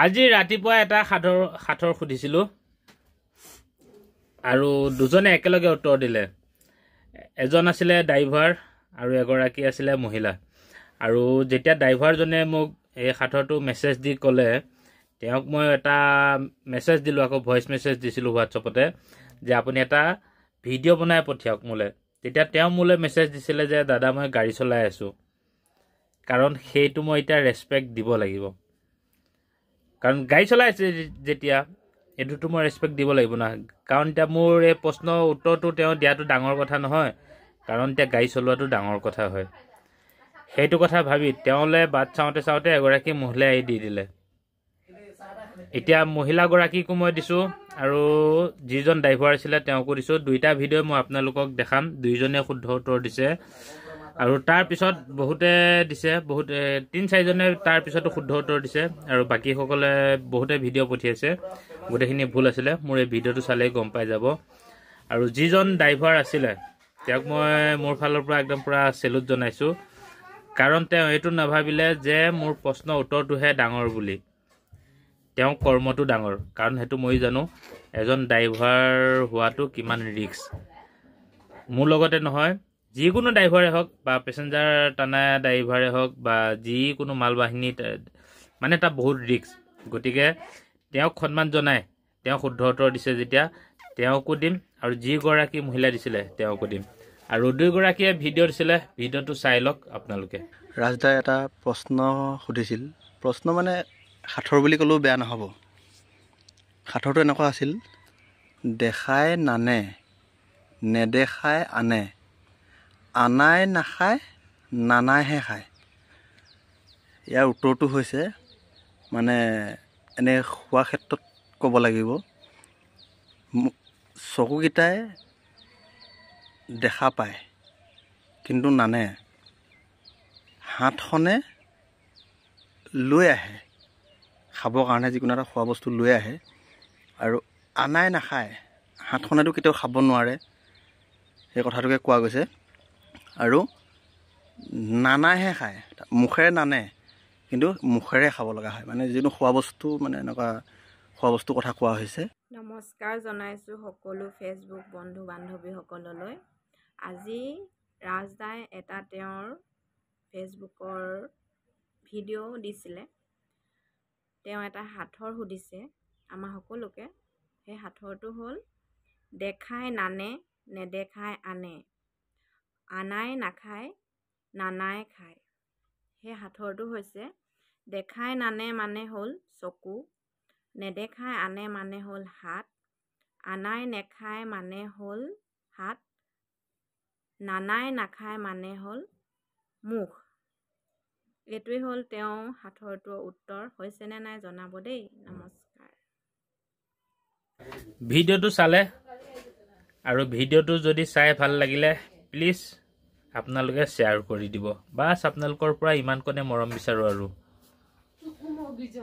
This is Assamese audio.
আজি ৰাতিপুৱা এটা সাঁথৰ সুধিছিলোঁ আৰু দুজনে একেলগে উত্তৰ দিলে। এজন আছিলে ড্ৰাইভাৰ আৰু এগৰাকী আছিলে মহিলা। আৰু যেতিয়া ড্ৰাইভাৰজনে মোক এই সাঁথৰটো মেছেজ দি ক'লে, তেওঁক মই এটা মেছেজ দিলোঁ, আকৌ ভইচ মেছেজ দিছিলোঁ হোৱাটছআপতে, যে আপুনি এটা ভিডিঅ' বনাই পঠিয়াওক মোলৈ। তেতিয়া তেওঁ মোলৈ মেছেজ দিছিলে যে দাদা মই গাড়ী চলাই আছোঁ, কাৰণ সেইটো মই এতিয়া ৰেচপেক্ট দিব লাগিব। কাৰণ গাড়ী চলাই আছে যেতিয়া এইটোতো মই ৰেচপেক্ট দিব লাগিব না। কাৰণ এতিয়া মোৰ এই প্ৰশ্নৰ উত্তৰটো তেওঁ দিয়াটো ডাঙৰ কথা নহয়, কাৰণ এতিয়া গাড়ী চলোৱাটো ডাঙৰ কথা হয়। সেইটো কথা ভাবি তেওঁলৈ বাট চাওঁতে চাওঁতে এগৰাকী মহিলাই আহি দি দিলে। এতিয়া মহিলাগৰাকীকো মই দিছোঁ আৰু যিজন ড্ৰাইভাৰ আছিলে তেওঁকো দিছোঁ। দুইটা ভিডিঅ' মই আপোনালোকক দেখাম। দুইজনে শুদ্ধ উত্তৰ দিছে আৰু তাৰপিছত বহুতে দিছে, 3-4জনে তাৰপিছতো শুদ্ধ উত্তৰ দিছে আৰু বাকীসকলে বহুতে ভিডিঅ' পঠিয়াইছে। গোটেইখিনি ভুল আছিলে। মোৰ এই ভিডিঅ'টো চালেই গম পাই যাব। আৰু যিজন ড্ৰাইভাৰ আছিলে তেওঁক মই মোৰ ফালৰ পৰা একদম পূৰা চেলুট জনাইছোঁ, কাৰণ তেওঁ এইটো নাভাবিলে যে মোৰ প্ৰশ্নৰ উত্তৰটোহে ডাঙৰ বুলি। তেওঁ কৰ্মটো ডাঙৰ, কাৰণ সেইটো মই জানো এজন ড্ৰাইভাৰ হোৱাটো কিমান ৰিস্ক। মোৰ লগতে নহয়, যিকোনো ড্ৰাইভাৰে হওক বা পেচেঞ্জাৰ টানা ড্ৰাইভাৰে হওক বা যিকোনো মালবাহিনী, মানে এটা বহুত ৰিস্ক। গতিকে তেওঁক সন্মান জনাই তেওঁ শুদ্ধ উত্তৰ দিছে যেতিয়া তেওঁকো দিম, আৰু যিগৰাকী মহিলা দিছিলে তেওঁকো দিম। আৰু দুয়োগৰাকীয়ে ভিডিঅ' দিছিলে, ভিডিঅ'টো চাই লওক আপোনালোকে। ৰাজদাই এটা প্ৰশ্ন সুধিছিল। প্ৰশ্ন মানে সাঁথৰ বুলি ক'লেও বেয়া নহ'ব। সাঁথৰটো এনেকুৱা আছিল, দেখাই নানে, নেদেখাই আনে, আনাই নাখায়, নানাইহে খায়। ইয়াৰ উত্তৰটো হৈছে, মানে এনে খোৱা ক্ষেত্ৰত ক'ব লাগিব, চকুকেইটাই দেখা পায় কিন্তু নানে, হাতখনে লৈ আহে খাবৰ কাৰণে, যিকোনো এটা খোৱা বস্তু লৈ আহে, আৰু আনাই নাখায়, হাতখনেতো কেতিয়াও খাব নোৱাৰে, সেই কথাটোকে কোৱা গৈছে। আৰু নানাইহে খায়, মুখেৰে নানে কিন্তু মুখেৰে খাব লগা হয়, মানে যিকোনো খোৱা বস্তু, মানে এনেকুৱা খোৱা বস্তুৰ কথা কোৱা হৈছে। নমস্কাৰ জনাইছোঁ সকলো ফেচবুক বন্ধু বান্ধৱীসকললৈ। আজি ৰাজদাই এটা তেওঁৰ ফেচবুকৰ ভিডিঅ' দিছিলে। তেওঁ এটা সাঁথৰ সুধিছে আমাৰ সকলোকে। সেই সাঁথৰটো হ'ল, দেখাই নানে, নেদেখাই আনে, আনাই নাখায়, নানাই খায়। সেই সাঁথৰটো হৈছে, দেখাই নানে মানে হ'ল চকু, নেদেখাই আনে মানে হ'ল হাত, আনাই নেখায় মানে হ'ল হাত, নানাই নাখায় মানে হ'ল মুখ। এইটোৱে হ'ল তেওঁ সাঁথৰটোৰ উত্তৰ। হৈছেনে নাই জনাব দেই। নমস্কাৰ। ভিডিঅ'টো চালে আৰু ভিডিঅ'টো যদি চাই ভাল লাগিলে প্লিজ আপোনালোকে শ্বেয়াৰ কৰি দিব। বাছ আপোনালোকৰ পৰা ইমানকণে মৰম বিচাৰোঁ আৰু।